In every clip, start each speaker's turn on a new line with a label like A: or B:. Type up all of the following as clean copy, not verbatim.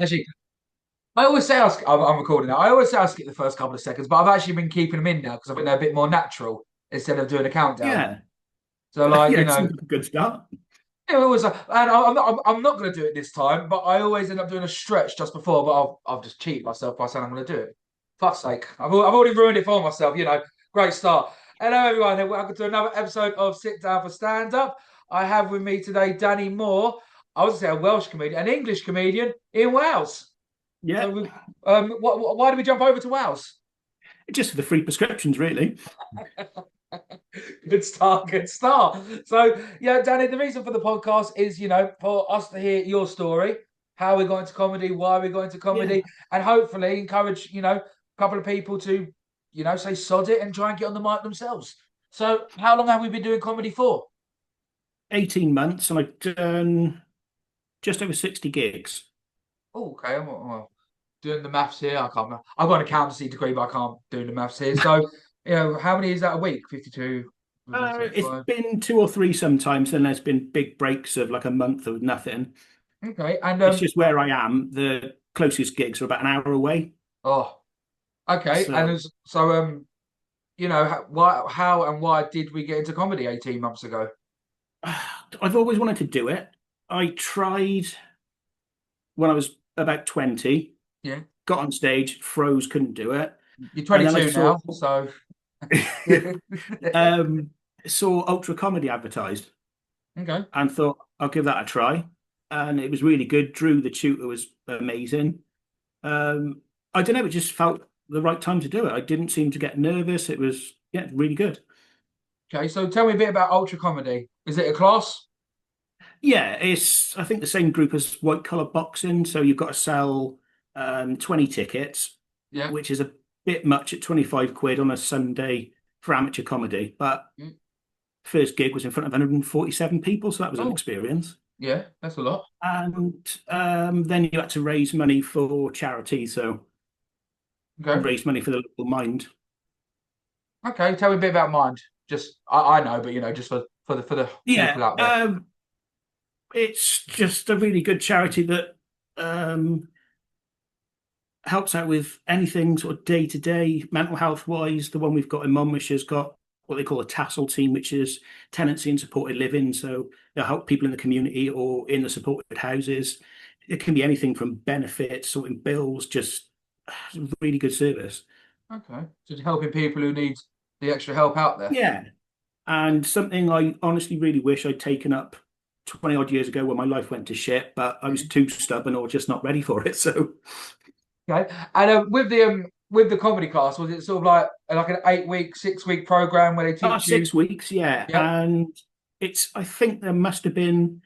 A: Actually, I always say I'm recording now. I always say I'll skip the first couple of seconds, but I've actually been keeping them in now because I think they're a bit more natural instead of doing a countdown.
B: Yeah,
A: So, like,
B: yeah, it seems like a good start.
A: it was, and I'm not going to do it this time, but I always end up doing a stretch just before. But I've just cheated myself by saying I'm going to do it. Fuck's sake, I've already ruined it for myself. Great start. Hello, everyone, and welcome to another episode of Sit Down for Stand Up. I have with me today Danny Moore. I was going to say a Welsh comedian, an English comedian in Wales.
B: Yeah,
A: So, why did we jump over to Wales?
B: just for the free prescriptions, really.
A: Good start, good start. So, yeah, Danny, the reason for the podcast is, for us to hear your story, how we're going to comedy, why we're going to
B: Yeah,
A: comedy, and hopefully encourage, a couple of people to, say sod it and try and get on the mic themselves. So, how long have we been doing comedy for?
B: 18 months, and I've done just over 60 gigs.
A: Oh, okay. Well, doing the maths here. I can't. I've got an accountancy degree, but I can't do the maths here. So, how many is that a week? 52,
B: It's
A: 75.
B: been two or three sometimes, then there's been big breaks of like a month of nothing.
A: Okay. And
B: It's just where I am. The closest gigs are about an hour away.
A: oh, okay. And
B: So
A: how and why did we get into comedy 18 months ago?
B: I've always wanted to do it. I tried when I was about 20,
A: Yeah.
B: got on stage, froze, couldn't do it.
A: You're
B: And then I
A: 22 now, so
B: um, saw Ultra Comedy advertised
A: okay.
B: and thought I'll give that a try. And it was really good. Drew, the tutor, was amazing. I don't know, it just felt the right time to do it. I didn't seem to get nervous. It was, yeah, really good.
A: Okay, so tell me a bit about Ultra Comedy. Is it a class?
B: Yeah, it's I think the same group as white collar boxing. So you've got to sell 20 tickets,
A: Yeah.
B: which is a bit much at 25 quid on a Sunday for amateur comedy. But
A: Mm.
B: first gig was in front of 147 people, so that was an
A: Oh,
B: experience.
A: yeah, that's a lot.
B: And then you had to raise money for charity, so
A: Okay.
B: raise money for the local mind.
A: Okay, tell me a bit about Mind. Just I know, but just for the
B: Yeah,
A: people out there.
B: it's just a really good charity that um, helps out with anything sort of day to day, mental health wise. The one we've got in Monmouth has got what they call a tassel team, which is tenancy and supported living. So they'll help people in the community or in the supported houses. It can be anything from benefits, sorting bills, just really good service.
A: Okay. Just helping people who need the extra help out there.
B: Yeah. And something I honestly really wish I'd taken up 20 odd years ago when my life went to shit, but I was
A: Mhm.
B: too stubborn or just not ready for it. So
A: Okay. And with the comedy class, was it sort of like an 8 week, 6 week program where they teach you?
B: 6 weeks, yeah.
A: Yep.
B: And I think there must have been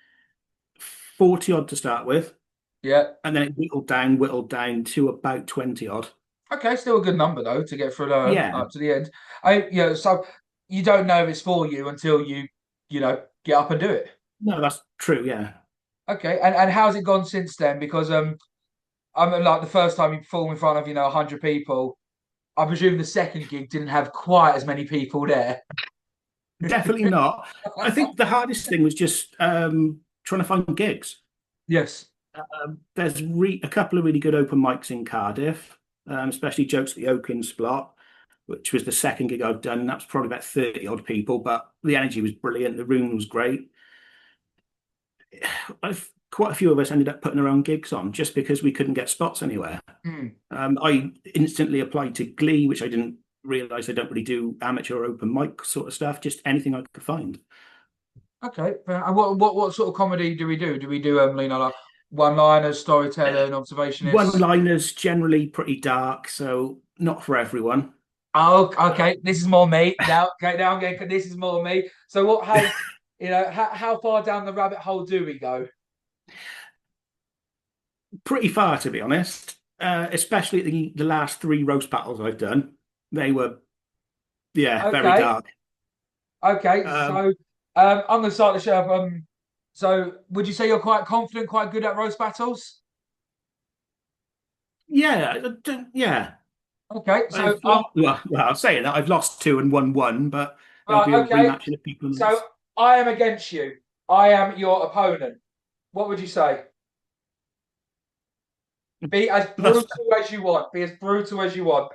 B: 40 odd to start with.
A: Yeah.
B: And then it whittled down to about 20 odd.
A: Okay, still a good number though to get through
B: Yeah.
A: up to the end. So you don't know if it's for you until you get up and do it.
B: No, that's true. Yeah.
A: Okay, and how's it gone since then? Because I'm like the first time you perform in front of 100 people. I presume the second gig didn't have quite as many people there.
B: Definitely not. I think the hardest thing was just trying to find gigs.
A: Yes.
B: There's a couple of really good open mics in Cardiff, especially Jokes at the Oaken Splot, which was the second gig I've done. That's probably about 30 odd people, but the energy was brilliant. The room was great. Quite a few of us ended up putting our own gigs on just because we couldn't get spots anywhere.
A: Hmm.
B: I instantly applied to Glee, which I didn't realize they don't really do amateur or open mic sort of stuff, just anything I could find.
A: Okay. And what sort of comedy do we do? Do we do like one-liners, storytelling, observationists?
B: One-liners generally pretty dark, so not for everyone.
A: Oh,
B: Uh,
A: okay. This is more me now. Okay, now I'm getting. This is more me. So what? How far down the rabbit hole do we go?
B: Pretty far, to be honest. Especially the last three roast battles I've done. They were, yeah, very
A: Okay,
B: dark.
A: okay.
B: Um,
A: So I'm going to start the show. So would you say you're quite confident, quite good at roast battles?
B: yeah, yeah.
A: Okay. So
B: I've lost, well, saying that I've lost two and won one, but there'll be
A: right.
B: a
A: Okay.
B: rematch in a couple of
A: So
B: months.
A: I am against you. I am your opponent. What would you say? Be as
B: That's,
A: brutal as you want. Be as brutal as you want.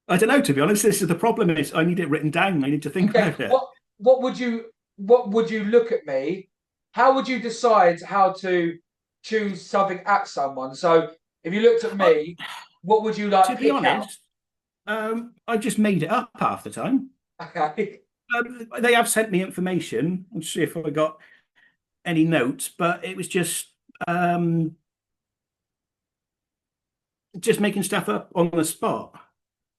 B: I don't know, to be honest. This is the problem is I need it written down. I need to think
A: Okay.
B: about it.
A: What would you look at me? How would you decide how to choose something at someone? So if you looked at
B: I,
A: me, what would you
B: to
A: like
B: be
A: pick out?
B: honest, I just made it up half the time.
A: Okay.
B: They have sent me information. Let's see if I got any notes, but it was just making stuff up on the spot.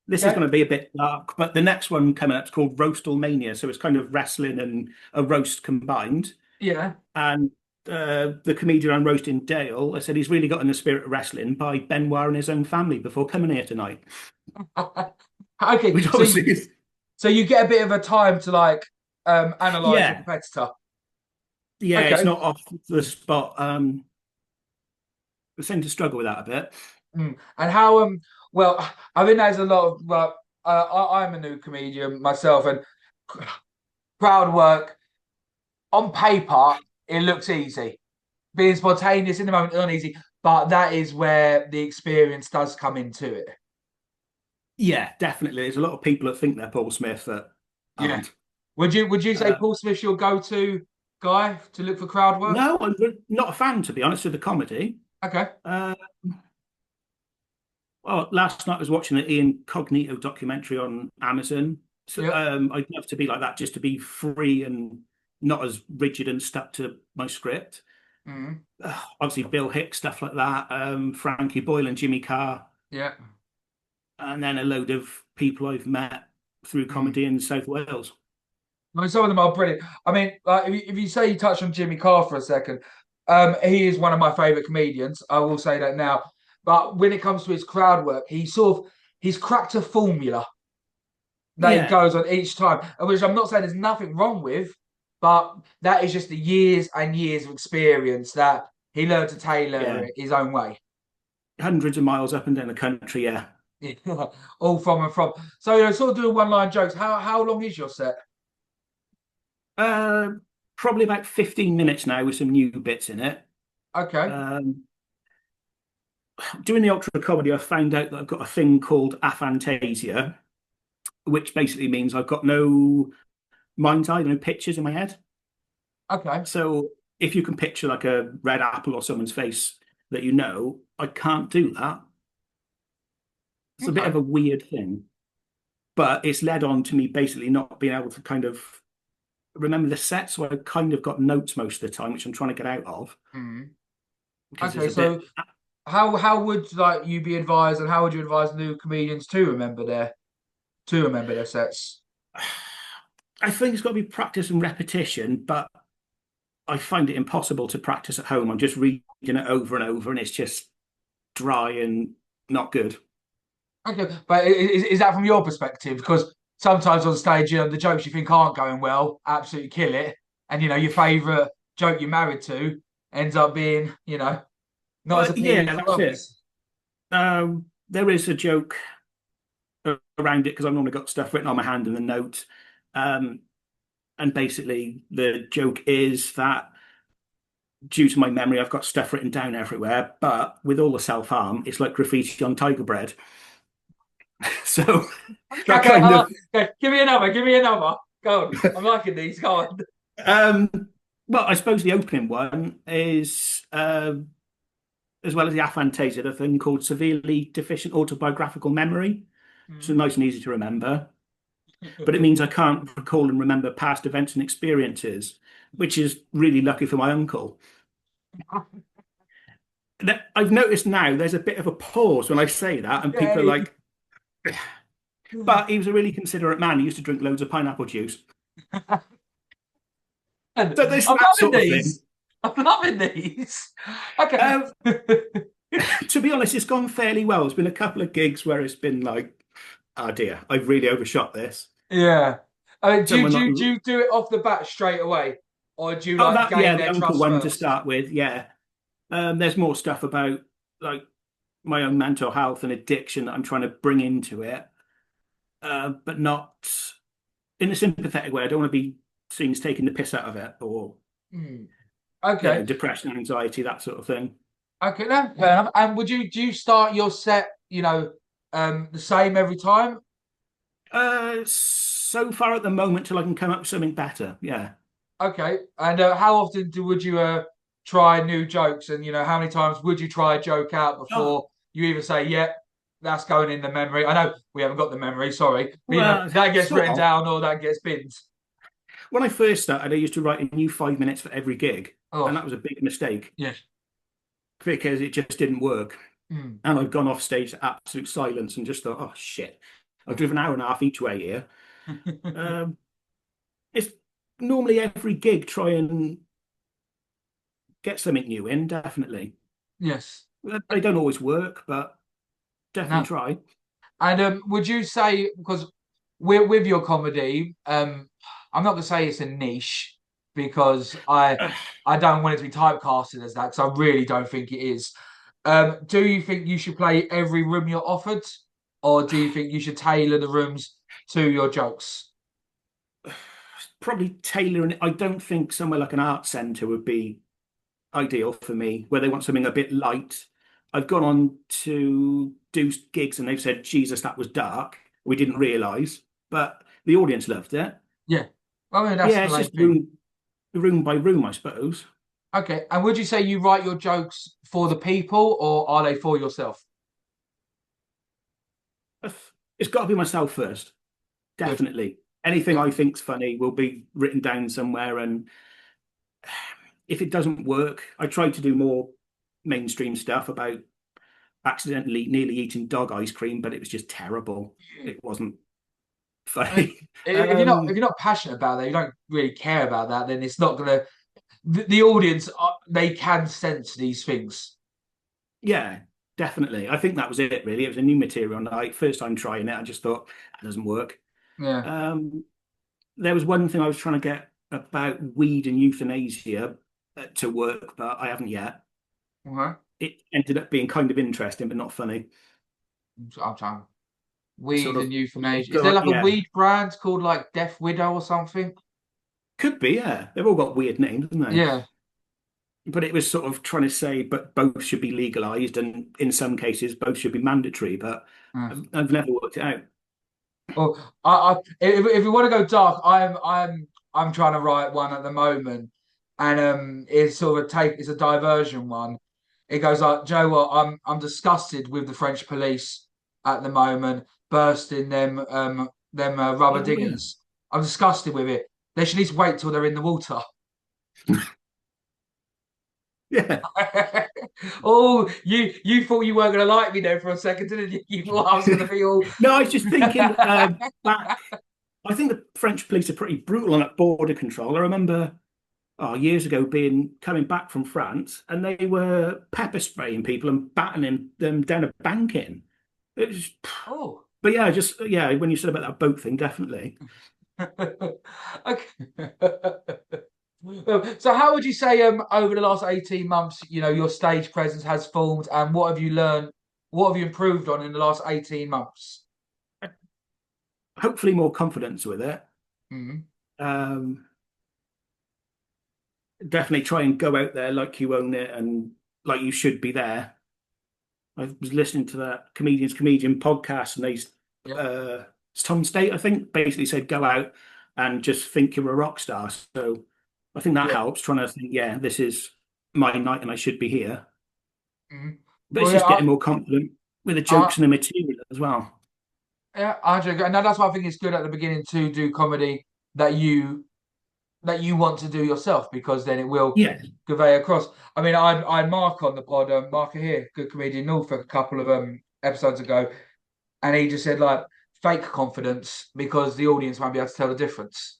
B: This is
A: Okay.
B: going to be a bit dark, but the next one coming up is called Roastalmania. So it's kind of wrestling and a roast combined.
A: Yeah.
B: And the comedian I'm roasting, Dale, I said he's really got in the spirit of wrestling by Benoit and his own family before coming here tonight,
A: Okay.
B: which
A: So
B: obviously
A: you,
B: is,
A: so you get a bit of a time to like analyze your
B: yeah,
A: competitor.
B: yeah, it's
A: Okay.
B: not off the spot. I seem to struggle with that a bit.
A: And how well I think there's a lot of I'm a new comedian myself and crowd work on paper it looks easy. Being spontaneous in the moment is uneasy, but that is where the experience does come into it.
B: Yeah, definitely. There's a lot of people that think they're Paul Smith that
A: Yeah.
B: aren't.
A: Would you say
B: Uh,
A: Paul Smith's your go-to guy to look for crowd work?
B: no, I'm not a fan, to be honest, of the comedy.
A: Okay.
B: Uh, well, last night I was watching the Ian Cognito documentary on Amazon. So,
A: Yeah.
B: I'd love to be like that, just to be free and not as rigid and stuck to my script.
A: Mm.
B: Obviously, Bill Hicks, stuff like that. Frankie Boyle and Jimmy Carr,
A: Yeah.
B: and then a load of people I've met through
A: Mm.
B: comedy in South Wales.
A: I mean, some of them are brilliant. I mean, like if you say you touch on Jimmy Carr for a second, he is one of my favourite comedians. I will say that now. But when it comes to his crowd work, he's cracked a formula that he
B: Yeah,
A: goes on each time, which I'm not saying there's nothing wrong with, but that is just the years and years of experience that he learned to tailor
B: yeah.
A: it his own way.
B: Hundreds of miles up and down the country, yeah.
A: All from and from. So, sort of doing one-line jokes. How long is your set?
B: Uh, Probably about 15 minutes now with some new bits in it.
A: Okay.
B: Um, Doing the ultra comedy, I found out that I've got a thing called aphantasia, which basically means I've got no mind's eye, no pictures in my head.
A: Okay.
B: So if you can picture like a red apple or someone's face that you know, I can't do that. It's a bit
A: Okay.
B: of a weird thing, but it's led on to me basically not being able to kind of remember the set. So I've kind of got notes most of the time, which I'm trying to get out of
A: Mm.
B: because it's
A: Okay.
B: a bit.
A: So, how would like you be advised, and how would you advise new comedians to remember their sets?
B: I think it's got to be practice and repetition, but I find it impossible to practice at home. I'm just reading it over and over, and it's just dry and not good.
A: Okay, but is that from your perspective? Because sometimes on stage, the jokes you think aren't going well absolutely kill it, and your favourite joke you're married to ends up being, not as
B: Yeah,
A: appealing to
B: that's it.
A: others.
B: There is a joke around it because I've normally got stuff written on my hand in the note. Um, and basically, the joke is that due to my memory, I've got stuff written down everywhere. But with all the self harm, it's like graffiti on tiger bread. So that
A: Okay,
B: kind of.
A: okay, give me another. Give me another. Go on. I'm liking these. Go on.
B: Um, well, I suppose the opening one is, as well as the aphantasia, a thing called severely deficient autobiographical memory. So
A: Mm.
B: nice and easy to remember. But it means I can't recall and remember past events and experiences, which is really lucky for my uncle. I've noticed now there's a bit of a pause when I say that, and people are
A: Okay.
B: like, but he was a really considerate man. He used to drink loads of pineapple juice.
A: I'm
B: So there's that
A: loving
B: sort of thing.
A: these. I'm loving these. Okay.
B: Um, to be honest, it's gone fairly well. There's been a couple of gigs where it's been like, oh dear, I've really overshot this.
A: Yeah. Do you,
B: Someone
A: do
B: like,
A: you, do you do it off the bat straight away, or do you
B: oh,
A: like
B: that,
A: gain
B: yeah, the
A: their
B: uncle
A: trust
B: one to
A: first?
B: start with. Yeah. There's more stuff about like my own mental health and addiction that I'm trying to bring into it, but not in a sympathetic way. I don't want to be seen as taking the piss out of it or,
A: Hmm. Okay.
B: depression, anxiety, that sort of thing.
A: Okay, no, fair enough. And do you start your set, the same every time?
B: So far at the moment till I can come up with something better. Yeah.
A: Okay. And how often would you try new jokes? And how many times would you try a joke out
B: Oh,
A: before you either say, "Yeah, that's going in the memory"? I know we haven't got the memory, sorry, but
B: well,
A: that gets
B: sort
A: written
B: of.
A: down or that gets binned.
B: When I first started, I used to write a new 5 minutes for every gig, and
A: Oh,
B: that was a big mistake
A: yes.
B: because it just didn't work.
A: Mm.
B: And I'd gone off stage to absolute silence and just thought, oh shit, I've driven an hour and a half each way here. Um, it's normally every gig try and get something new in, definitely.
A: Yes.
B: They don't always work, but definitely
A: No.
B: try.
A: And would you say because with your comedy, I'm not gonna say it's a niche because I don't want it to be typecasted as that because I really don't think it is. Do you think you should play every room you're offered, or do you think you should tailor the rooms to your jokes?
B: Probably tailoring it. I don't think somewhere like an art centre would be ideal for me, where they want something a bit light. I've gone on to do gigs and they've said, Jesus, that was dark. We didn't realise, but the audience loved it.
A: Yeah, I mean that's
B: Yeah,
A: the
B: it's
A: main
B: just
A: thing.
B: room by room, I suppose.
A: Okay, and would you say you write your jokes for the people, or are they for yourself?
B: It's got to be myself first,
A: Good.
B: definitely. Anything
A: Yeah.
B: I think's funny will be written down somewhere, and if it doesn't work, I try to do more mainstream stuff about accidentally nearly eating dog ice cream, but it was just terrible. It wasn't
A: I mean,
B: funny.
A: if you're not passionate about that, you don't really care about that, then it's not gonna. The audience, they can sense these things.
B: Yeah, definitely. I think that was it, really. It was a new material night. First time trying it, I just thought that doesn't work.
A: Yeah.
B: Um, there was one thing I was trying to get about weed and euthanasia to work, but I haven't yet.
A: Okay.
B: It ended up being kind of interesting, but not funny.
A: I'm trying.
B: Sort
A: Weed
B: of,
A: and euthanasia. Is there
B: go,
A: like a
B: yeah,
A: weed brand called like Death Widow or something?
B: could be, yeah. They've all got weird names, haven't they?
A: Yeah.
B: But it was sort of trying to say, but both should be legalized, and in some cases, both should be mandatory. But
A: Yeah.
B: I've never worked it out.
A: Well, if we want to go dark, I'm trying to write one at the moment, and it's sort of it's a diversion one. It goes like, Joe, what? I'm disgusted with the French police at the moment, bursting them rubber
B: Oh yeah,
A: dingers. I'm disgusted with it. They should at least wait till they're in the water.
B: yeah.
A: Oh, you thought you weren't going to like me there for a second, didn't you? You thought I was going to be all.
B: No, I was just thinking back. I think the French police are pretty brutal on that border control. I remember years ago being coming back from France, and they were pepper spraying people and battening them down a banking. It was,
A: Oh.
B: but yeah, just yeah. When you said about that boat thing, definitely.
A: Okay. Well, so how would you say over the last 18 months, your stage presence has formed and what have you learned? What have you improved on in the last 18 months?
B: Hopefully, more confidence with it.
A: Mm.
B: Um, Definitely try and go out there like you own it and like you should be there. I was listening to that comedian podcast, and
A: Yeah.
B: it's Tom State, I think, basically said go out and just think you're a rock star. So I think that
A: Yeah.
B: helps. Trying to think, yeah, this is my night and I should be here.
A: Mm.
B: But it's
A: Well, yeah,
B: just getting more confident with the
A: I,
B: jokes and the material as well.
A: yeah, I agree. And that's why I think it's good at the beginning to do comedy that you want to do yourself because then it will
B: Yeah,
A: convey across. I mean, I had Mark on the pod, Mark here, good comedian Norfolk, a couple of episodes ago, and he just said like fake confidence because the audience won't be able to tell the difference.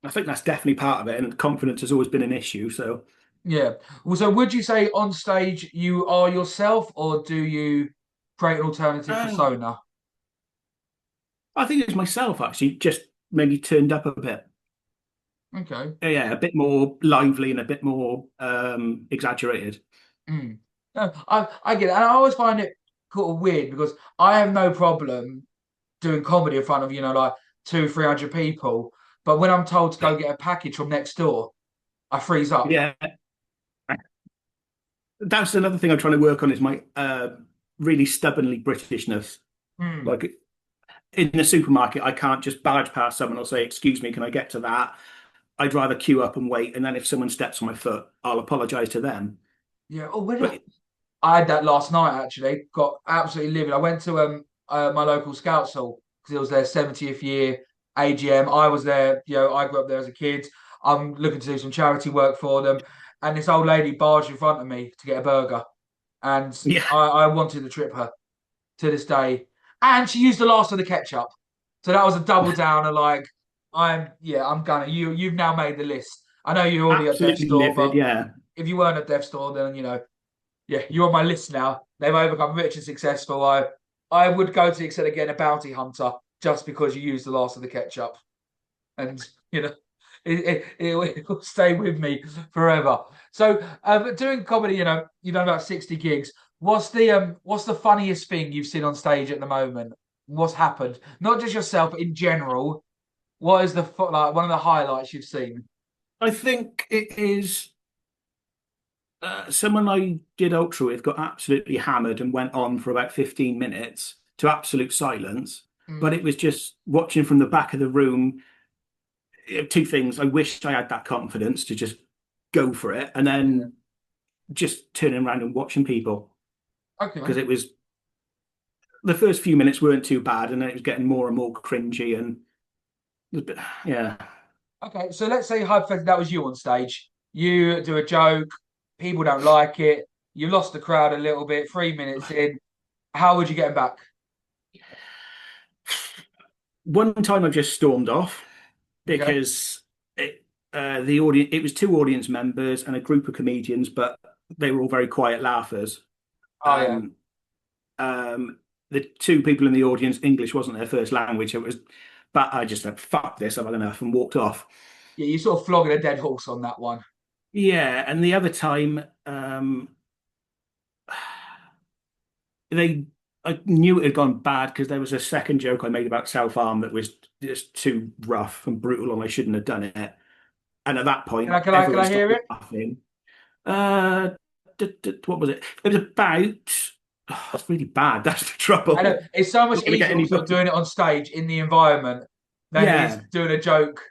B: I think that's definitely part of it. And confidence has always been an issue. So
A: Yeah. Well, so would you say on stage you are yourself, or do you create an alternative
B: um,
A: persona?
B: I think it's myself actually, just maybe turned up a bit.
A: Okay.
B: Yeah, a bit more lively and a bit more exaggerated.
A: Mm. No, I get it. And I always find it sort of weird because I have no problem doing comedy in front of, like 300 people. But when I'm told to go get a package from next door, I freeze up.
B: Yeah, that's another thing I'm trying to work on is my really stubbornly Britishness.
A: Hmm.
B: Like in the supermarket, I can't just barge past someone or say, "Excuse me, can I get to that?" I'd rather queue up and wait, and then if someone steps on my foot, I'll apologise to them.
A: Yeah. Oh, when
B: But
A: I had that last night actually. Got absolutely livid. I went to my local scouts hall because it was their 70th year AGM. I was there. I grew up there as a kid. I'm looking to do some charity work for them, and this old lady barged in front of me to get a burger, and
B: yeah,
A: I wanted to trip her to this day. And she used the last of the ketchup, so that was a double downer. Like I'm gonna you've now made the list. I know you're already at death's
B: absolutely
A: door,
B: livid.
A: but
B: Yeah,
A: if you weren't at death's door, then yeah, you're on my list now. They've overcome rich and successful. I would go to the extent again a bounty hunter just because you used the last of the ketchup, and it will stay with me forever. So, doing comedy, you've done about 60 gigs. What's the funniest thing you've seen on stage at the moment? What's happened? Not just yourself, but in general. What is like one of the highlights you've seen?
B: I think it is. Someone I did ultra with got absolutely hammered and went on for about 15 minutes to absolute silence. But
A: Mm,
B: it was just watching from the back of the room. Two things. I wished I had that confidence to just go for it, and
A: yeah.
B: then just turning around and watching people
A: Okay.
B: because it was the first few minutes weren't too bad, and then it was getting more and more cringy and it was a bit, yeah.
A: Okay, so let's say hypothetically that was you on stage. You do a joke, people don't like it, you lost the crowd a little bit, 3 minutes in. How would you get them back?
B: One time I just stormed off
A: Okay.
B: because the audience it was two audience members and a group of comedians, but they were all very quiet laughers.
A: Oh yeah.
B: Um, the two people in the audience, English wasn't their first language. It was, but I just said, "Fuck this, I've had enough," and walked off.
A: Yeah, you're sort of flogging a dead horse on that one.
B: Yeah, and the other time, they I knew it had gone bad because there was a second joke I made about self-harm that was just too rough and brutal, and I shouldn't have done it. And at that
A: Can I
B: point,
A: can I can
B: everyone
A: I hear
B: started
A: it?
B: laughing. Uh, what was it? It was about. Oh, it's really bad. That's the
A: I know
B: trouble.
A: it's so much
B: Not going to get
A: easier
B: any
A: also
B: book.
A: doing it on stage in the environment than it is
B: Yeah,
A: doing a joke,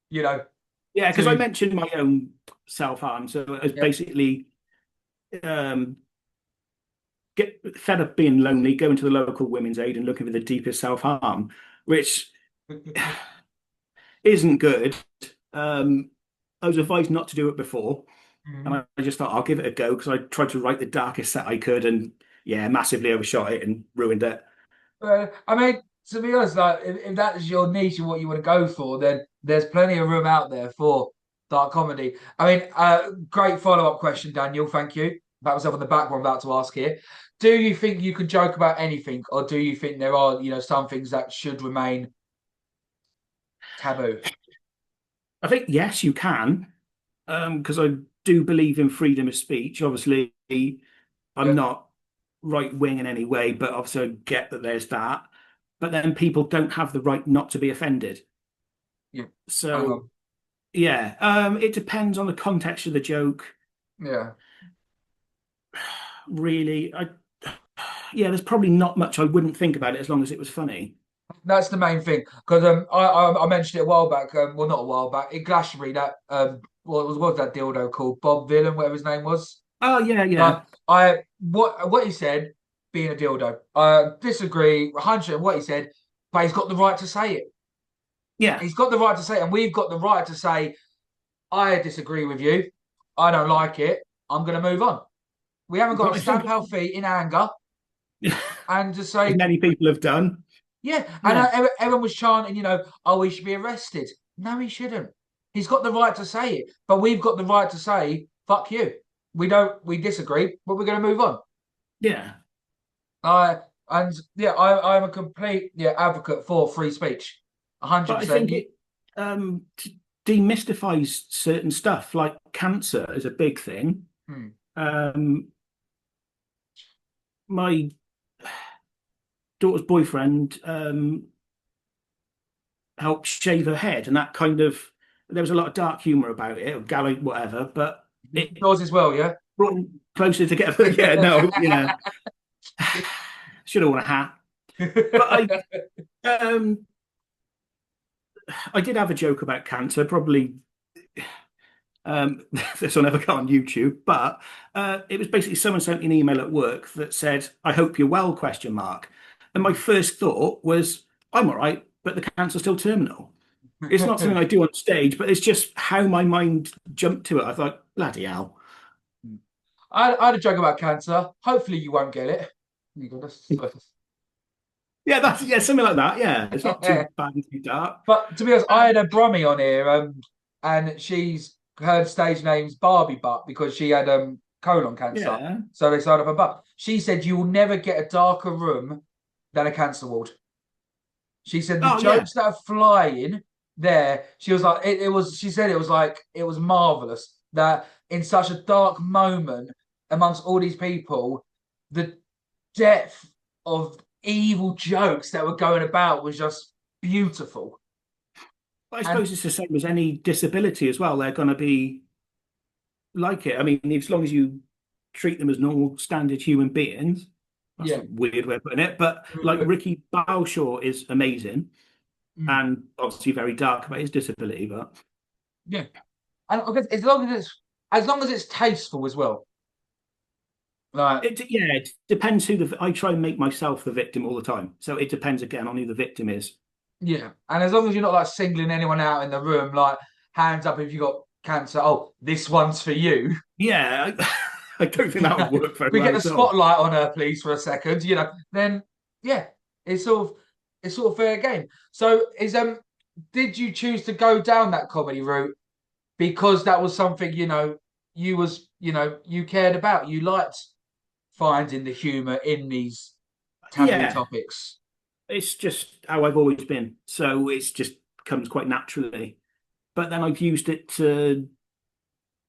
A: you know,
B: yeah. Because I
A: to
B: mentioned my own self-harm, so it was
A: yeah.
B: basically um, get fed up being lonely, going to the local women's aid and looking for the deepest self-harm, which isn't good. Um, I was advised not to do it before, and
A: Mhm.
B: I just thought I'll give it a go because I tried to write the darkest set I could, and yeah, massively overshot it and ruined it.
A: I mean, to be honest, like if that is your niche and what you want to go for, then there's plenty of room out there for dark comedy. I mean, great follow-up question, Daniel. Thank you. Pat myself on the back. What I'm about to ask here. Do you think you can joke about anything, or do you think there are, some things that should remain taboo?
B: I think yes, you can, because I do believe in freedom of speech. Obviously, I'm
A: Yeah,
B: not right wing in any way, but obviously I get that there's that. But then people don't have the right not to be offended.
A: yeah. Hang
B: So
A: on.
B: yeah, it depends on the context of the joke.
A: Yeah.
B: Really, yeah, there's probably not much I wouldn't think about it as long as it was funny.
A: That's the main thing because I mentioned it a while back. Well, not a while back in Glastonbury. That what was that dildo called? Bob Villain, whatever his name was.
B: Oh yeah, yeah,
A: Like I what he said, being a dildo. I disagree 100 what he said, but he's got the right to say it.
B: yeah.
A: He's got the right to say it, and we've got the right to say, I disagree with you. I don't like it. I'm going to move on. We haven't got
B: But
A: to
B: I think
A: stamp our feet in anger and just
B: as
A: say,
B: many people have done.
A: yeah. And
B: Yeah,
A: everyone was chanting, oh, he should be arrested. No, he shouldn't. He's got the right to say it, but we've got the right to say, fuck you. We disagree, but we're going to move on.
B: yeah.
A: I and yeah, I'm a complete advocate for free speech,
B: But I
A: 100%.
B: think it demystifies certain stuff, like cancer is a big thing.
A: Hmm.
B: Um, my daughter's boyfriend helped shave her head, and that kind of there was a lot of dark humor about it, or gallery, whatever. But it,
A: Yours as well, yeah.
B: brought them closer together. Yeah, no, yeah. Should have worn a hat. But um, I did have a joke about cancer. Probably this will never go on YouTube, but it was basically someone sent me an email at work that said, "I hope you're well?" Question mark. And my first thought was, "I'm all right, but the cancer's still terminal." It's not something I do on stage, but it's just how my mind jumped to it. I thought, bloody hell.
A: I had a joke about cancer. Hopefully, you won't get it. You got this.
B: Yeah, that's something like that. Yeah, it's not too bad and too dark.
A: But to be honest, I
B: Um,
A: had a Brummy on here, and her stage name's Barbie Butt because she had colon cancer.
B: yeah.
A: So they signed up her butt. She said you will never get a darker room than a cancer ward. She said the
B: Oh yeah.
A: jokes that are flying there, she was like, it was, she said it was like, it was marvelous that in such a dark moment amongst all these people, the depth of evil jokes that were going about was just beautiful.
B: I
A: And
B: suppose it's the same as any disability as well. They're going to be like it. I mean, as long as you treat them as normal, standard human beings, that's
A: yeah,
B: a weird way of putting it. But like
A: mm,
B: Ricky Bowshaw is amazing
A: mm,
B: and obviously very dark about his disability. But
A: yeah. And I guess as long as it's tasteful as well. Like
B: it depends who I try and make myself the victim all the time. So it depends again on who the victim is.
A: yeah, and as long as you're not like singling anyone out in the room, like hands up if you got cancer. Oh, this one's for you.
B: Yeah, I don't think that would work very
A: We get
B: well
A: the
B: at all.
A: spotlight on her, please, for a second. Then yeah, it's sort of it's sort of fair game. So did you choose to go down that comedy route because that was something you cared about, you liked finding the humor in these taboo
B: Yeah,
A: topics?
B: it's just how I've always been. So it's just comes quite naturally. But then I've used it to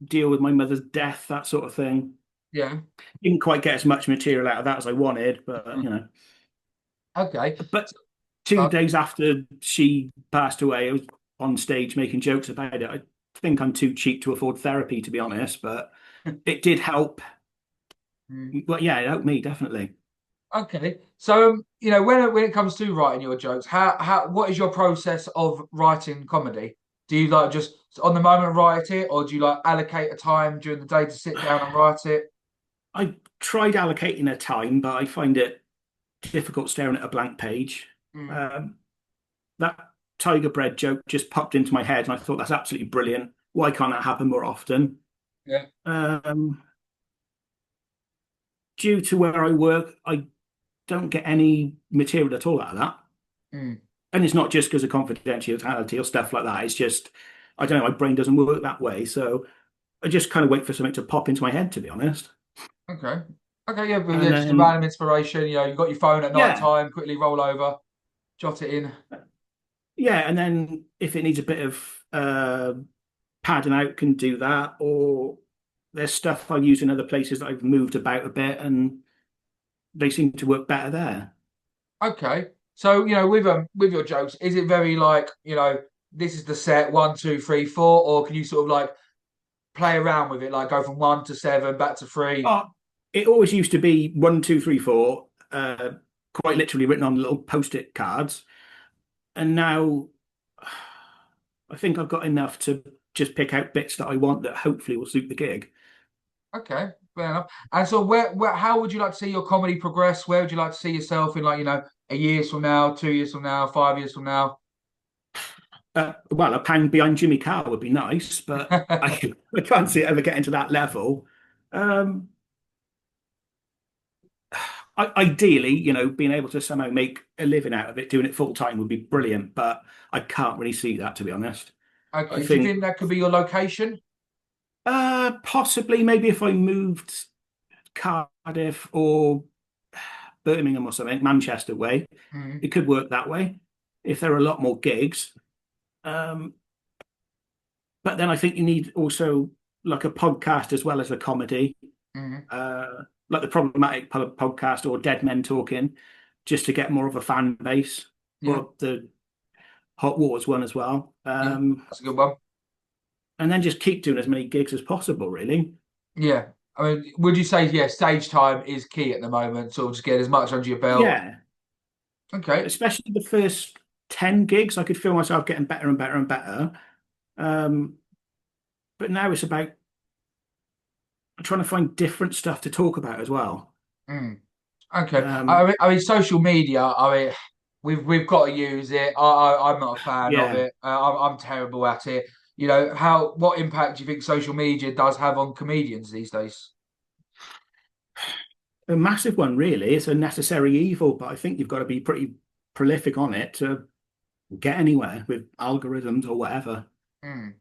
B: deal with my mother's death, that sort of thing.
A: Yeah.
B: Didn't quite get as much material out of that as I wanted, but
A: Mm. Okay.
B: But
A: So,
B: 2 days after she passed away, I was on stage making jokes about it. I think I'm too cheap to afford therapy, to be honest, but it did help.
A: mm.
B: But yeah, it helped me definitely.
A: Okay. So, when it comes to writing your jokes, what is your process of writing comedy? Do you like just on the moment write it, or do you like allocate a time during the day to sit down and write it?
B: I tried allocating a time, but I find it difficult staring at a blank page.
A: Mm.
B: Um, that tiger bread joke just popped into my head, and I thought that's absolutely brilliant. Why can't that happen more often?
A: Yeah.
B: Um, due to where I work, I don't get any material at all out of that.
A: Mm.
B: And it's not just because of confidentiality or stuff like that. It's just, I don't know, my brain doesn't work that way. So I just kind of wait for something to pop into my head, to be honest.
A: Okay. Okay. Yeah. But
B: And
A: yeah, just a
B: then,
A: random inspiration. You got your phone at night
B: yeah,
A: time. Quickly roll over, jot it in.
B: yeah. And then if it needs a bit of padding out, can do that. Or there's stuff I use in other places that I've moved about a bit and they seem to work better there.
A: Okay. So, with your jokes, is it very like, this is the set, one, two, three, four, or can you sort of like play around with it, like go from one to seven, back to three?
B: Oh, it always used to be 1, 2, 3, 4, quite literally written on little post-it cards. And now I think I've got enough to just pick out bits that I want that hopefully will suit the gig.
A: Okay, fair enough. And so how would you like to see your comedy progress? Where would you like to see yourself in like, a years from now, 2 years from now, 5 years from now?
B: Well, a pound behind Jimmy Carr would be nice, but I can't see it ever getting to that level. Um, ideally, being able to somehow make a living out of it, doing it full time would be brilliant, but I can't really see that, to be honest. I
A: Okay. Do you
B: think
A: think that could be your location?
B: possibly maybe if I moved Cardiff or Birmingham or something, Manchester way,
A: Mm,
B: it could work that way if there are a lot more gigs. Um, but then I think you need also like a podcast as well as a comedy,
A: mm,
B: like the Problematic podcast or Dead Men Talking, just to get more of a fan base,
A: yeah,
B: or the Hot Waters one as well.
A: yeah. That's a good one.
B: And then just keep doing as many gigs as possible, really.
A: Yeah. I mean, would you say, yeah, stage time is key at the moment? Sort of just get as much under your belt.
B: Yeah,
A: Okay.
B: especially the first 10 gigs, I could feel myself getting better and better and better. Um, but now it's about trying to find different stuff to talk about as well.
A: Mm. Okay.
B: Um,
A: I mean, social media. I mean, we've got to use it. I'm not a fan of
B: yeah,
A: it. I'm terrible at it. You know, what impact do you think social media does have on comedians these days?
B: a massive one, really. It's a necessary evil, but I think you've got to be pretty prolific on it to get anywhere with algorithms or whatever.
A: Mm.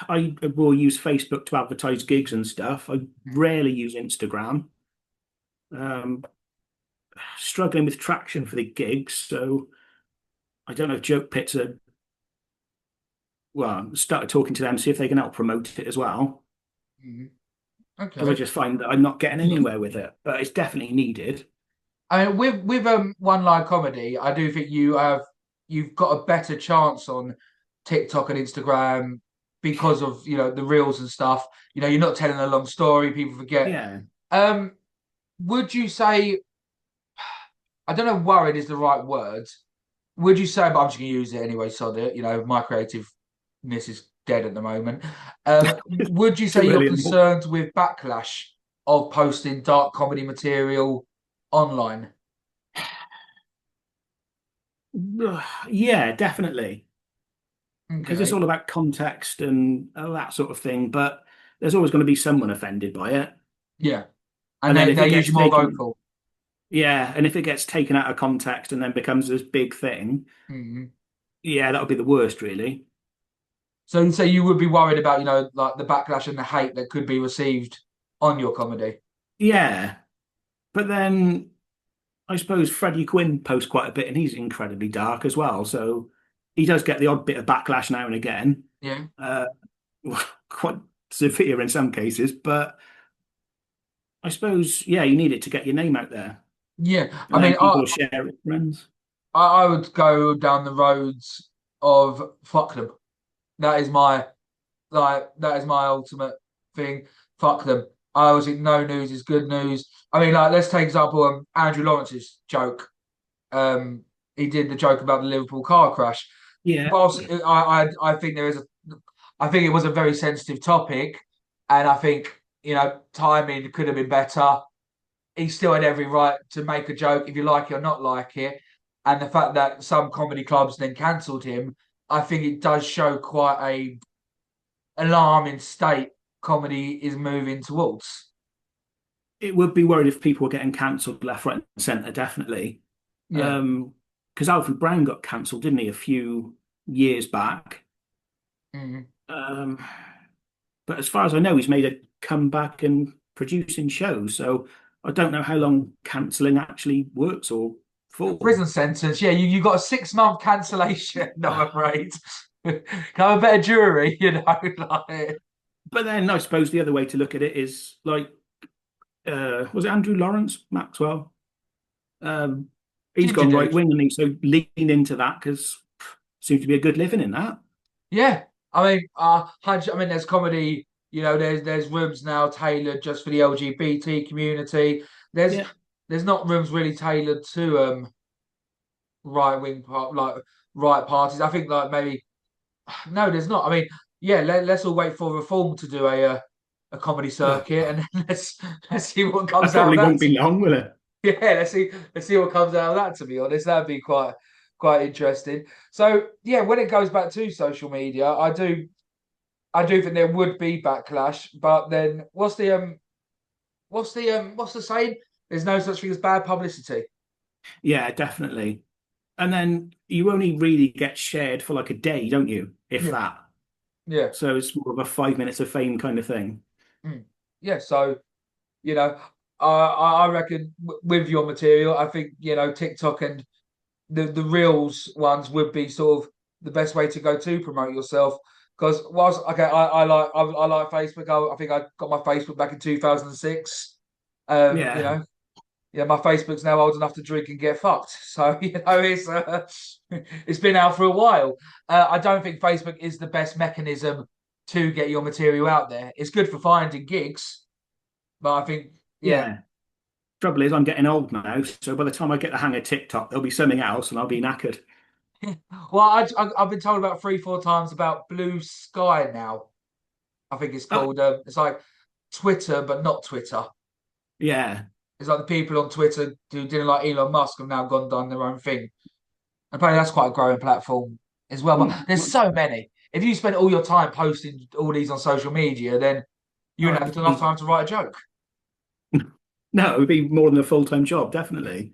B: I will use Facebook to advertise gigs and stuff. I rarely use Instagram. Um, Struggling with traction for the gigs, so I don't know if Joke Pits are well, started talking to them, see if they can help promote it as well.
A: Mm.
B: Because I
A: Okay.
B: just find that I'm not getting anywhere with it, but it's definitely needed.
A: I mean, with one line comedy, I do think you've got a better chance on TikTok and Instagram because of the reels and stuff. You know, you're not telling a long story. People forget.
B: Yeah.
A: Um, would you say, I don't know, worried is the right word. Would you say, but I'm just going to use it anyway, sod it. You know, my creativeness is dead at the moment. Would you say
B: Too
A: you're
B: early in the morning.
A: concerned with backlash of posting dark comedy material online?
B: Yeah, definitely. Because it's
A: Okay.
B: all about context and that sort of thing, but there's always going to be someone offended by it.
A: Yeah. And
B: And then if
A: they're
B: it gets
A: usually more
B: taken,
A: vocal.
B: yeah, and if it gets taken out of context and then becomes this big thing,
A: Mhm.
B: yeah, that'll be the worst, really.
A: So you would be worried about, like the backlash and the hate that could be received on your comedy.
B: Yeah. But then I suppose Freddie Quinn posts quite a bit and he's incredibly dark as well. So he does get the odd bit of backlash now and again,
A: Yeah.
B: uh, quite severe in some cases. But I suppose, yeah, you need it to get your name out there.
A: Yeah. I
B: And
A: mean,
B: then people will share it, friends.
A: I would go down the roads of fuck them. That is my that is my ultimate thing. Fuck them. I always think no news is good news. I mean, like let's take example Andrew Lawrence's joke. Um, he did the joke about the Liverpool car crash.
B: Yeah,
A: Whilst I think I think it was a very sensitive topic, and I think timing could have been better. He still had every right to make a joke if you like it or not like it, and the fact that some comedy clubs then cancelled him, I think it does show quite a alarming state comedy is moving towards.
B: it would be worried if people were getting cancelled left, right, and centre, definitely.
A: Yeah.
B: Because Alfred Brown got cancelled, didn't he, a few years back?
A: Mm.
B: Um, but as far as I know, he's made a comeback and producing shows. So I don't know how long cancelling actually works or
A: A
B: for.
A: prison sentence, yeah, you got a 6 month cancellation, I'm afraid. Can I have a better jury, like
B: But then I suppose the other way to look at it is like, was it Andrew Lawrence Maxwell? Um, he's
A: Ginger
B: gone right
A: Dude.
B: wing and he so lean into that because seems to be a good living in that.
A: Yeah, I mean, I mean, there's comedy. There's rooms now tailored just for the LGBT community. There's
B: Yeah,
A: there's not rooms really tailored to right wing part like right parties. I think like maybe no, there's not. I mean, yeah, let's all wait for reform to do a comedy
B: oh,
A: circuit, and then let's see what
B: that
A: comes out of
B: probably
A: that.
B: won't be long, will it?
A: Yeah, let's see what comes out of that. To be honest, that'd be quite interesting. So yeah, when it goes back to social media, I do think there would be backlash, but then what's the saying? There's no such thing as bad publicity.
B: Yeah, definitely. And then you only really get shared for like a day, don't you? If
A: Yeah,
B: that.
A: yeah,
B: So it's more of a 5 minutes of fame kind of thing.
A: mm. Yeah. So you know, I reckon with your material, I think TikTok and the reels ones would be sort of the best way to go to promote yourself. Because whilst okay, I like Facebook. I think I got my Facebook back in 2006.
B: Yeah.
A: Yeah, my Facebook's now old enough to drink and get fucked. So it's been out for a while. I don't think Facebook is the best mechanism to get your material out there. It's good for finding gigs, But I think, yeah.
B: Yeah. Trouble is, I'm getting old now, so by the time I get the hang of TikTok, there'll be something else, and I'll be knackered.
A: Well, I've been told about 3, 4 times about Blue Sky now. I think it's
B: Oh,
A: called. It's like Twitter, but not Twitter.
B: yeah.
A: It's like the people on Twitter who didn't like Elon Musk have now gone done their own thing. Apparently, that's quite a growing platform as well. But
B: Mm.
A: there's so many. If you spend all your time posting all these on social media, then you
B: Oh,
A: don't have enough time to write a joke.
B: no, it would be more than a full-time job, definitely.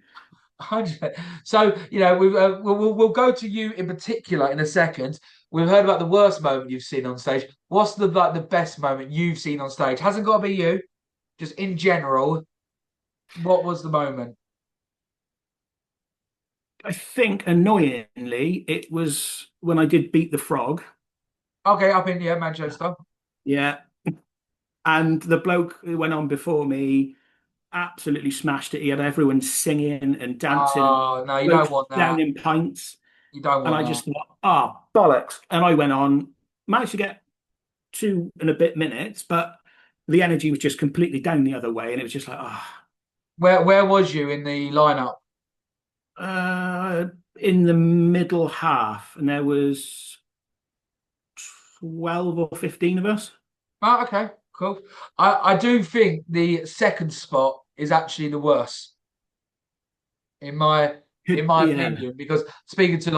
A: 100. So, we'll go to you in particular in a second. We've heard about the worst moment you've seen on stage. What's the best moment you've seen on stage? Hasn't got to be you, just in general. What was the moment?
B: I think, annoyingly, it was when I did Beat the Frog.
A: Okay, up in Manchester.
B: Yeah. And the bloke who went on before me absolutely smashed it. He had everyone singing and dancing and
A: Oh no, you don't
B: blokes
A: want
B: down
A: that.
B: in pints.
A: You don't
B: And
A: want
B: I
A: that.
B: just thought, ah, bollocks. And I went on, managed to get 2 and a bit minutes, but the energy was just completely down the other way. And it was just like, ah,
A: Where was you in the lineup?
B: in the middle half. And there was 12 or 15 of us.
A: Oh, okay, cool. I do think the second spot is actually the worst in my in my
B: Yeah.
A: opinion, because speaking to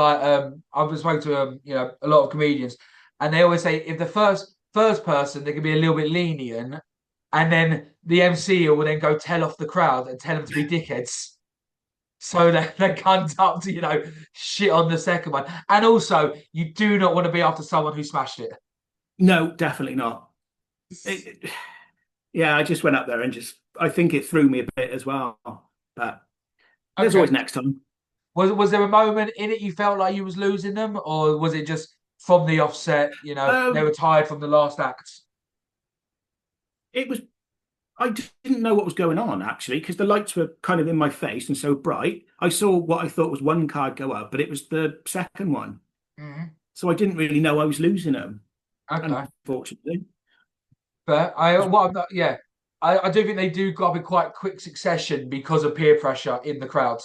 A: I've been spoken to a lot of comedians, and they always say if the first person they can be a little bit lenient, and then the MC will then go tell off the crowd and tell them to be dickheads. So they guns up to shit on the second one, and also you do not want to be after someone who smashed it.
B: No, definitely not. Yeah, I just went up there and just, I think it threw me a bit as well. But there's
A: Okay,
B: always next time.
A: was there a moment in it you felt like you was losing them, or was it just from the offset? They were
B: Um,
A: tired from the last act.
B: it was, I didn't know what was going on actually, because the lights were kind of in my face and so bright. I saw what I thought was one card go up, but it was the second one.
A: Mhm.
B: So I didn't really know I was losing them,
A: Okay,
B: unfortunately.
A: but I do think they do go up in quite quick succession because of peer pressure in the crowd.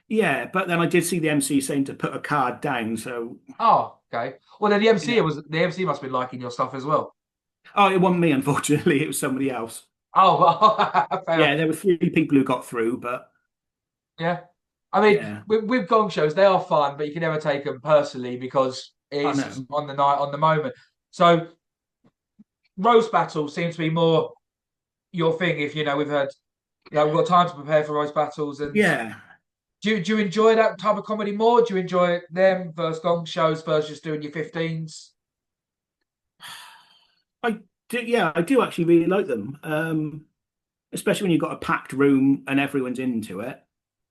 B: Yeah, but then I did see the MC saying to put a card down. So
A: Oh, okay. Well, then
B: yeah.
A: the MC must be liking your stuff as well.
B: Oh, it wasn't me, unfortunately. It was somebody else.
A: Oh, well, fair enough.
B: Yeah, there were 3 people who got through, but
A: Yeah. I mean,
B: yeah.
A: with gong shows, they are fun, but you can never take them personally because
B: I
A: it's
B: know.
A: on the night, on the moment. So roast battle seems to be more your thing. If we've had, we've got time to prepare for roast battles. And
B: Yeah.
A: do you enjoy that type of comedy more? Do you enjoy them versus gong shows versus just doing your 15s?
B: I do, yeah, I do actually really like them. Especially when you've got a packed room and everyone's into it.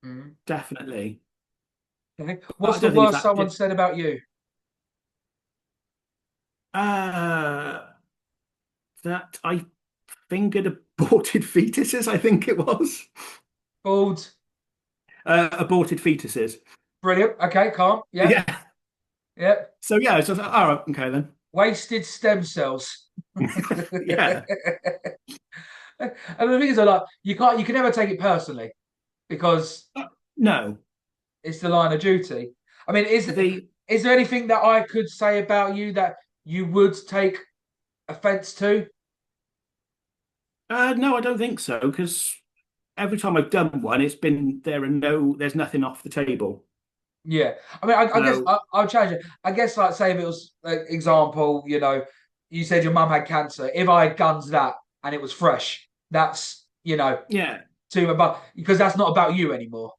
A: Mm.
B: Definitely.
A: Okay.
B: But
A: What's
B: I
A: the
B: don't think it's
A: worst
B: that
A: someone said about you?
B: uh that I fingered aborted fetuses, I think it was.
A: Called
B: Aborted fetuses.
A: brilliant. Okay, calm. Yeah,
B: Yeah.
A: yeah.
B: So yeah, it's just like, all right, okay then.
A: Wasted stem cells.
B: Yeah.
A: And the thing is, you can never take it personally because
B: No.
A: it's the line of duty. I mean,
B: The
A: is there anything that I could say about you that you would take offence to?
B: no, I don't think so, because every time I've done one, it's been there's nothing off the table.
A: Yeah, I mean, I guess
B: So
A: I'll change it. I guess, like, say if it was example, you said your mum had cancer. If I had guns that and it was fresh, that's
B: yeah.
A: too, but because that's not about you anymore.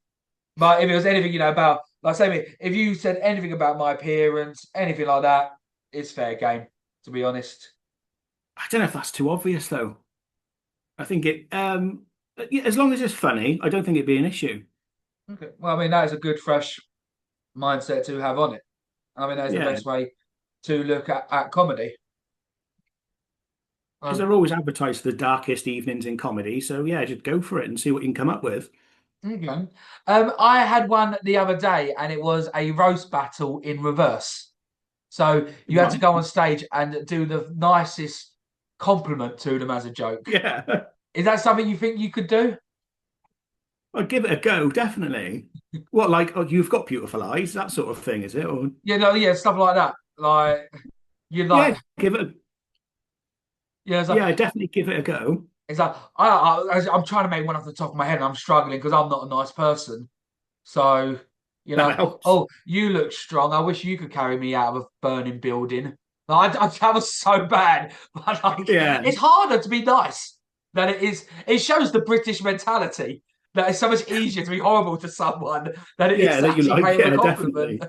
A: But if it was anything, about, like, say, if you said anything about my appearance, anything like that, it's fair game, to be honest.
B: I don't know if that's too obvious though. I think yeah, as long as it's funny, I don't think it'd be an issue.
A: Okay. Well, I mean, that is a good, fresh mindset to have on it. I mean, that is the
B: Yeah,
A: best way to look at comedy.
B: because
A: Um,
B: they're always advertised the darkest evenings in comedy. So yeah, just go for it and see what you can come up with.
A: okay. I had one the other day, and it was a roast battle in reverse. So you had to
B: Right.
A: go on stage and do the nicest compliment to them as a joke.
B: Yeah.
A: Is that something you think you could do?
B: I'd give it a go, definitely. What, like, oh, you've got beautiful eyes, that sort of thing, is it? Or
A: Yeah, no, yeah, stuff like that. Like you
B: yeah,
A: like,
B: give it.
A: yeah, it's like,
B: Yeah, definitely give it a go.
A: I'm trying to make one off the top of my head, and I'm struggling because I'm not a nice person. So,
B: That helps.
A: oh, you look strong. I wish you could carry me out of a burning building. Like, that was so bad, but like,
B: Yeah,
A: it's harder to be nice than it is. It shows the British mentality that it's so much easier to be horrible to someone than it is
B: yeah,
A: to
B: that you
A: actually
B: like.
A: pay them a
B: Yeah,
A: compliment.
B: definitely.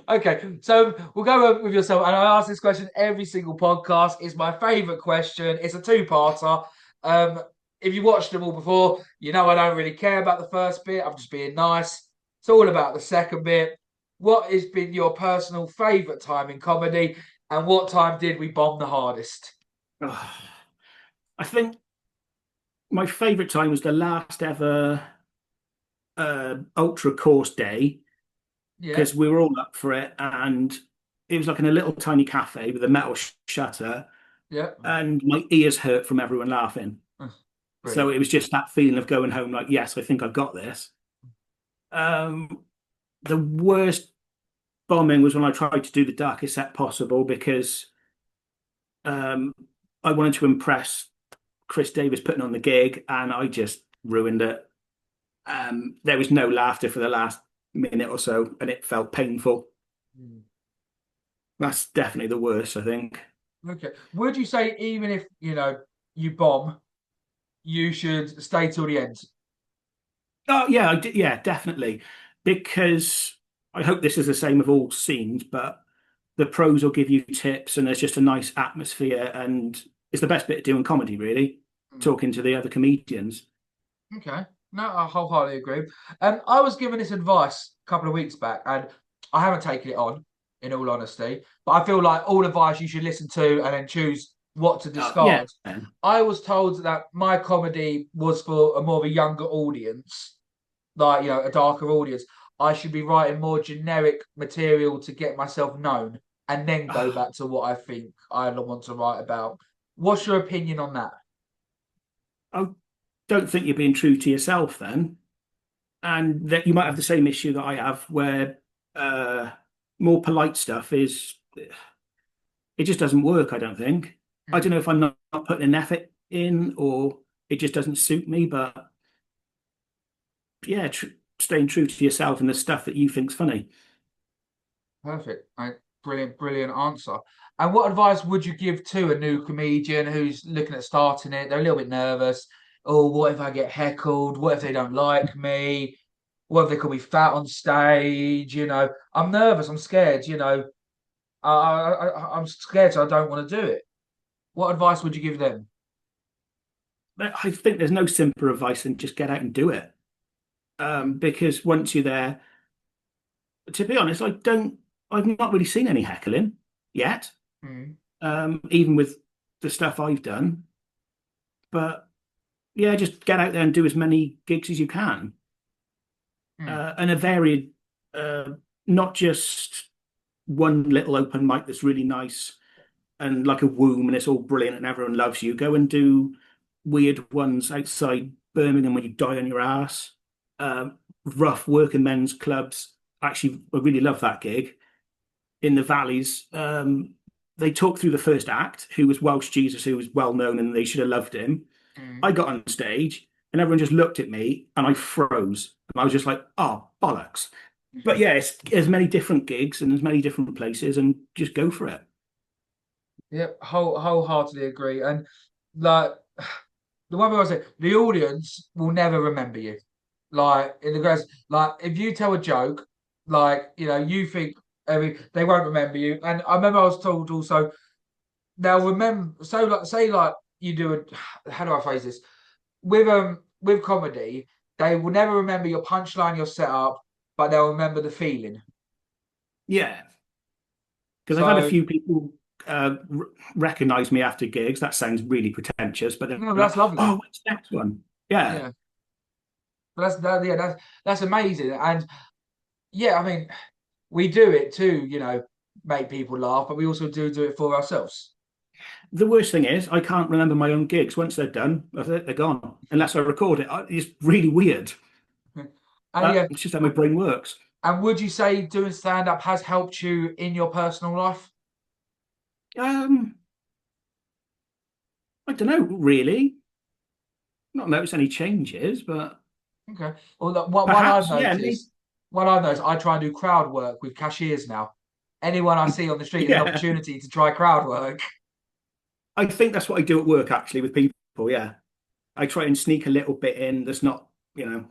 A: Okay, so we'll go with yourself, and I ask this question every single podcast. It's my favourite question. It's a two-parter. Um, if you watched them all before, you know I don't really care about the first bit. I'm just being nice. It's all about the second bit. What has been your personal favourite time in comedy, and what time did we bomb the hardest?
B: Oh, I think my favourite time was the last ever ultra course day
A: Yeah,
B: because we were all up for it, and it was like in a little tiny cafe with a metal shutter,
A: yeah,
B: and my ears hurt from everyone laughing. So
A: brilliant.
B: it was just that feeling of going home, like, yes, I think I've got this. Um, the worst bombing was when I tried to do the darkest set possible because um, I wanted to impress Chris Davis putting on the gig, and I just ruined it. There was no laughter for the last minute or so, and it felt painful.
A: Mm.
B: That's definitely the worst, I think.
A: Okay, would you say even if you bomb, you should stay till the end?
B: Oh yeah, yeah, definitely. Because I hope this is the same with all scenes, but the pros will give you tips, and there's just a nice atmosphere, and it's the best bit of doing comedy, really,
A: Mm.
B: talking to the other comedians.
A: Okay. No, I wholeheartedly agree. I was given this advice a couple of weeks back, and I haven't taken it on, in all honesty. But I feel like all advice you should listen to and then choose what to
B: Yeah,
A: discard. I was told that my comedy was for a more of a younger audience, like a darker audience. I should be writing more generic material to get myself known, and then go
B: Ah,
A: back to what I think I want to write about. What's your opinion on that?
B: I don't think you're being true to yourself then, and that you might have the same issue that I have, where uh, more polite stuff is it just doesn't work. I don't think. I don't know if I'm not putting an effort in, or it just doesn't suit me, but yeah, staying true to yourself and the stuff that you think's funny.
A: Perfect. Brilliant, brilliant answer. And what advice would you give to a new comedian who's looking at starting it? They're a little bit nervous. Oh, what if I get heckled? What if they don't like me? What if they call me fat on stage? I'm nervous. I'm scared. I'm scared, so I don't want to do it. What advice would you give them?
B: I think there's no simpler advice than just get out and do it. Because once you're there, to be honest, I've not really seen any heckling yet,
A: Mm,
B: even with the stuff I've done. But yeah, just get out there and do as many gigs as you can,
A: mm,
B: and a varied, uh, not just one little open mic that's really nice and like a womb and it's all brilliant and everyone loves you. Go and do weird ones outside Birmingham when you die on your ass. Rough working men's clubs. Actually, I really love that gig in the valleys. They talked through the first act, who was Welsh Jesus, who was well known, and they should have loved him.
A: mm.
B: I got on stage, and everyone just looked at me, and I froze. And I was just like, "Oh bollocks!" But yeah, it's as many different gigs and as many different places, and just go for it.
A: Yep, wholeheartedly agree. And like the one thing I say, the audience will never remember you. Like in the grass, like if you tell a joke, like you think they won't remember you. And I remember I was told also they'll remember. So like say like you do a how do I phrase this? With comedy, they will never remember your punchline, your setup, but they'll remember the feeling.
B: Yeah, because I've had a
A: So
B: few people recognize me after gigs. That sounds really pretentious, but they're
A: no,
B: like,
A: that's lovely.
B: "Oh, what's the next one?" Yeah,
A: Yeah, but yeah, that's amazing. And yeah, I mean, we do it to make people laugh, but we also do it for ourselves.
B: The worst thing is I can't remember my own gigs. Once they're done, they're gone. Unless I record it. It's really weird.
A: And yeah,
B: It's just how my brain works.
A: and would you say doing stand up has helped you in your personal life?
B: Um, I don't know, really. Not noticed any changes, but
A: Okay. Well, look, what I've
B: perhaps, yeah,
A: noticed, I try and do crowd work with cashiers now. Anyone I see on the street is an
B: yeah.
A: opportunity to try crowd work.
B: I think that's what I do at work actually with people. Yeah, I try and sneak a little bit in. That's not, you know,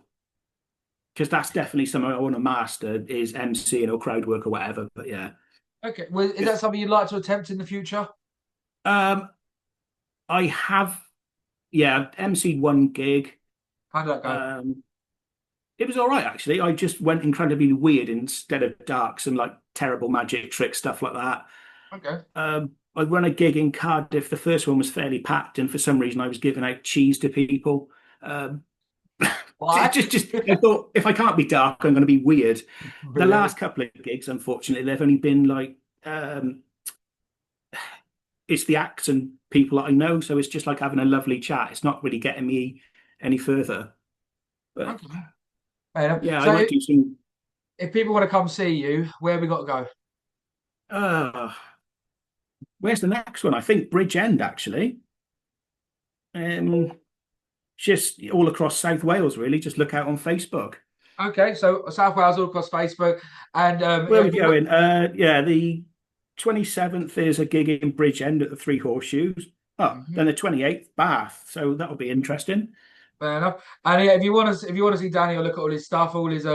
B: because that's definitely something I want to master is MCing or crowd work or whatever. But yeah,
A: Okay. Well, is that something you'd like to attempt in the future?
B: um, I have, yeah, MC'd one gig.
A: How did that go?
B: Um, it was all right actually. I just went incredibly weird instead of dark, some like terrible magic trick stuff like that.
A: Okay.
B: I run a gig in Cardiff. The first one was fairly packed, and for some reason, I was giving out cheese to people. Um,
A: What?
B: I thought if I can't be dark, I'm going to be weird. The
A: Brilliant.
B: last couple of gigs, unfortunately, they've only been like it's the acts and people that I know, so it's just like having a lovely chat. It's not really getting me any further. But
A: Okay. Fair enough.
B: yeah, I
A: So
B: might do some.
A: if people want to come see you, where have we got to go?
B: Uh, where's the next one? I think Bridgend actually. Um, just all across South Wales, really. Just look out on Facebook.
A: Okay, so South Wales all across Facebook, and
B: Where are
A: yeah,
B: we going? Yeah, the 27th is a gig in Bridgend at the Three Horseshoes. Oh,
A: Mhm.
B: then the 28th, Bath. So that'll be interesting.
A: Fair enough. And yeah, if you want to see Daniel, look at all his stuff. All his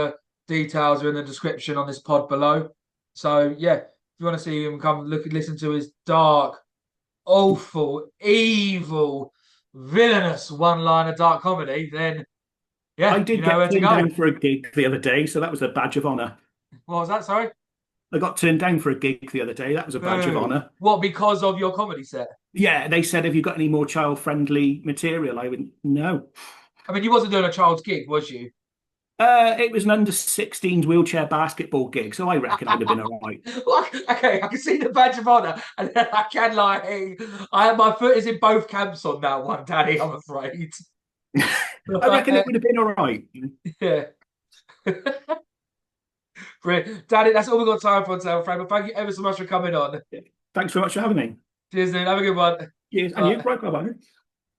A: details are in the description on this pod below. So yeah, if you want to see him, come look and listen to his dark, awful, evil, villainous one-liner dark comedy. Then
B: I
A: yeah, you
B: did
A: know
B: get
A: where to
B: turned
A: go.
B: down for a gig the other day, so that was a badge of honor.
A: What was that? Sorry.
B: I got turned down for a gig the other day. That was a badge of
A: Boo.
B: honor.
A: What, because of your comedy set?
B: Yeah, they said, have you got any more child-friendly material? I went, no.
A: I mean, you wasn't doing a child's gig, was you?
B: It was an under 16s wheelchair basketball gig, so I reckon I'd have been all right.
A: Well, okay, I can see the badge of honor, and then I can like, my foot is in both camps on that one, Danny. I'm afraid.
B: I reckon it would have been all right.
A: Yeah. Brilliant. Danny, that's all we've got time for today, I'm afraid. But thank you ever so much for coming on.
B: Thanks very much for having me.
A: Cheers, dude. Have a good one.
B: Cheers. And you,
A: Bye.
B: right, bye-bye.